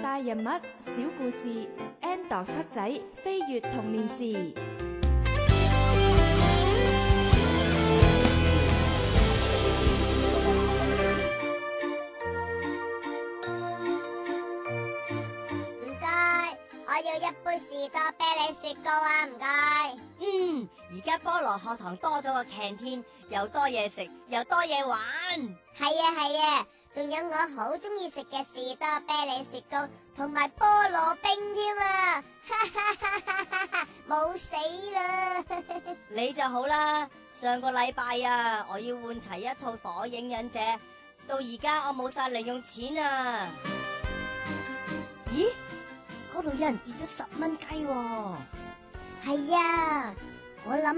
大人物、小故事 ，Endo 黑仔飛越童年時。唔該，我要一杯士多啤梨雪糕啊！唔該。而家菠蘿學堂多咗個 canteen，又多嘢食，又多嘢玩。係啊，仲有我好中意食嘅士多啤梨雪糕，同埋菠蘿冰添啊！冇死啦！你就好啦，上個禮拜啊，我要換齊一套火影忍者，到而家我冇晒零用錢啊！咦？嗰度有人跌咗10蚊雞喎！係啊，我諗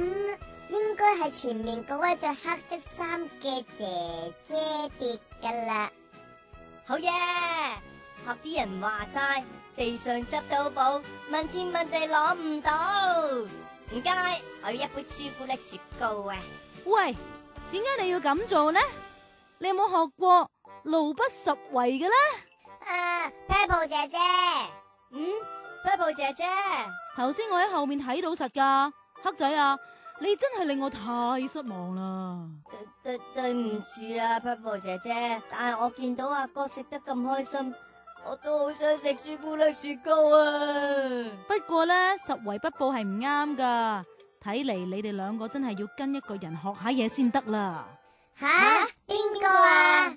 應該係前面嗰位着黑色衫嘅姐姐跌噶啦。好嘢！學啲人話齋，地上執到寶，問天問地攞唔到。唔該，我要一杯朱古力雪糕啊！喂，點解你要咁做呢？你有冇學過路不拾遺嘅呢？Pebble 姐姐。Pebble 姐姐，頭先我喺後面睇到實噶，黑仔啊，你真係令我太失望啦！對唔住啊 Pebble 姐姐，但係我見到阿哥食得咁開心，我都好想食朱古力雪糕啊！不過呢，拾遺不報係唔啱噶，睇嚟你哋兩個真係要跟一個人學下嘢先得啦。吓？邊個啊？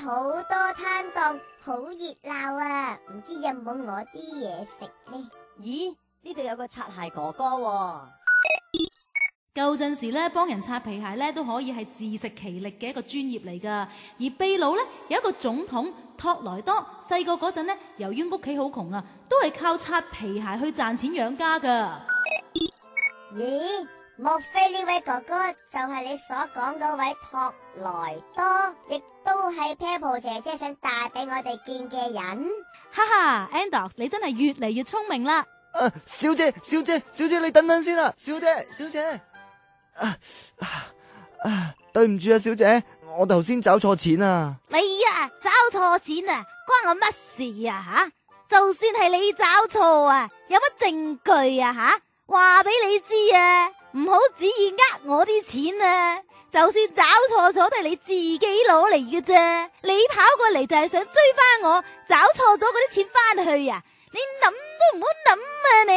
好多攤檔，好熱鬧啊！唔知有冇我啲嘢食呢？咦，呢度有個擦鞋哥哥喎。舊陣時咧，幫人擦皮鞋咧都可以係自食其力嘅一個專業嚟噶。而秘魯咧有一個總統托萊多，細個嗰陣咧，由於屋企好窮啊，都係靠擦皮鞋去賺錢養家噶。咦？莫非呢位哥哥就係你所講嗰位托萊多，亦都係 Pebble 姐姐想帶俾我哋見嘅人？哈哈 ，Endo 你真係越嚟越聰明啦！小姐，你等等先啦，小姐，對唔住啊，小姐，我頭先找錯錢啊！你啊，找錯錢啊，關我乜事啊吓？就算係你找錯啊，有乜證據啊吓？話俾你知啊！唔好旨意我啲錢啊！就算找錯咗都係你自己攞嚟嘅啫，你跑過嚟就係想追翻我，找錯咗嗰啲錢翻去啊！你諗都唔好諗啊你！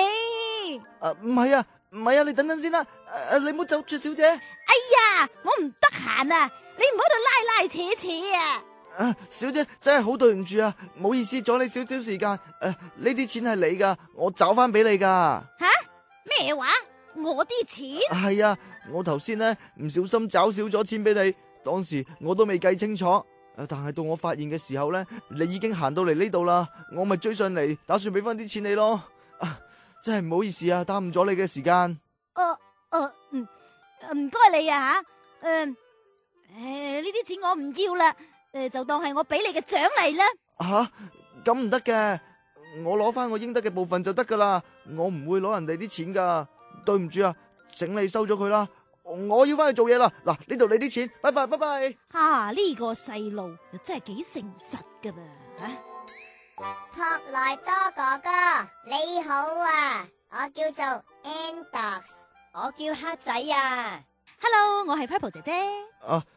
唔係啊，你等等先啦，你唔好走住，小姐。哎呀，我唔得閒啊，你唔好喺度拉拉扯扯啊！小姐真係好對唔住啊，唔好意思阻你少少時間。呢啲錢係你噶，我找翻俾你噶。吓？咩話？我啲錢？係啊，我頭先呢唔小心找少咗錢俾你，當時我都未計清楚，但係到我發現嘅時候呢，你已經行到嚟呢度啦，我咪追上嚟，打算俾翻啲錢你咯。真係唔好意思啊，耽誤咗你嘅時間。唔該你啊吓，呢啲錢我唔要啦，就當係我俾你嘅獎勵啦。吓？咁唔得嘅，我攞翻我應得嘅部分就得噶啦，我唔會攞人哋啲錢噶。對唔住啊，請你收咗佢啦，我要翻去做嘢啦。嗱，呢度你啲錢，拜拜。呢個細路又真係幾誠實噶噃。托萊多哥哥你好啊，我叫做 Endo， 我叫黑仔啊。Hello， 我係 Pebble 姐姐。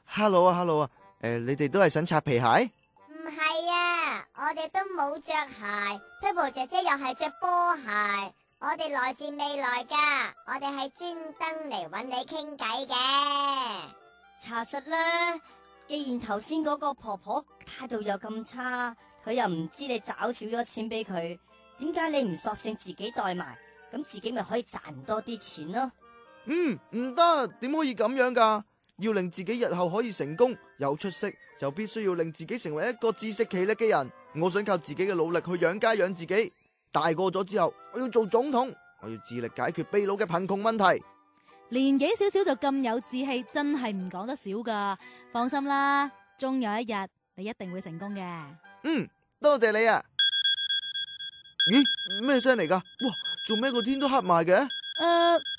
Hello 啊，你哋都係想擦皮鞋？唔係啊，我哋都冇着鞋 ，Pebble 姐姐又係着波鞋。我哋來自未來噶，我哋係專登嚟揾你傾偈嘅。查實啦，既然頭先嗰個婆婆態度又咁差，佢又唔知你找少咗錢俾佢，點解你唔索性自己袋埋，咁自己咪可以賺多啲錢咯？唔得，點可以咁樣噶？要令自己日後可以成功有出息，就必須要令自己成為一個自食其力嘅人。我想靠自己嘅努力去養家養自己。大個咗之後，我要做總統，我要致力解決秘魯嘅貧窮問題。年紀少少就咁有志氣，真係唔講得少噶。放心啦，終有一日你一定會成功嘅。多謝你啊！咦，咩聲嚟噶？哇，做咩個天都黑埋嘅？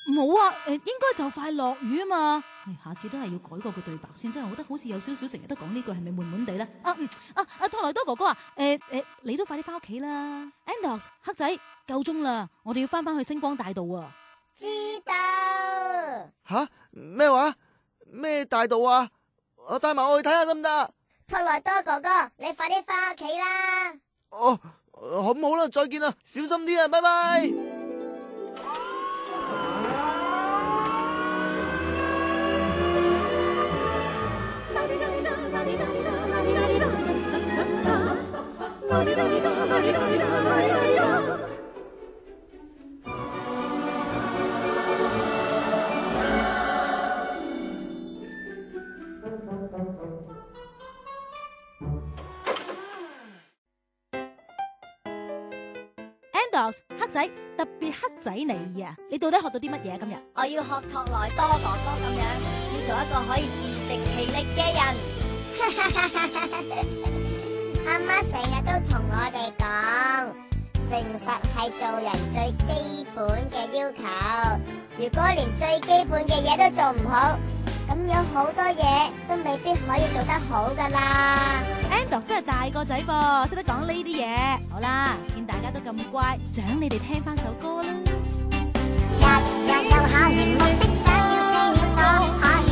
冇啊，應該就快落雨啊嘛。下次都係要改過個對白先，真係我覺得好似有少少成日都講呢句，係咪悶悶地咧？托萊多哥哥啊，你都快啲翻屋企啦。Andox 黑仔夠鐘啦，我哋要翻去星光大道啊。知道。吓？咩話？咩大道啊？我帶埋我去睇下得唔得？托萊多哥哥，你快啲翻屋企啦。哦，好啦，再見啦，小心啲啊，拜拜。Andox 黑仔，特別黑仔你啊，你到底學到啲乜嘢今日？我要學托萊多哥哥咁樣，要做一個可以自食其力嘅人。阿媽成日都同我哋講，誠實係做人最基本嘅要求。如果連最基本嘅嘢都做唔好，咁有好多嘢都未必可以做得好噶啦。Andox 真係大個仔噃，識得講呢啲嘢。好啦，見大家都咁乖，獎你哋聽翻首歌啦。日日有考驗，目的想要試驗我。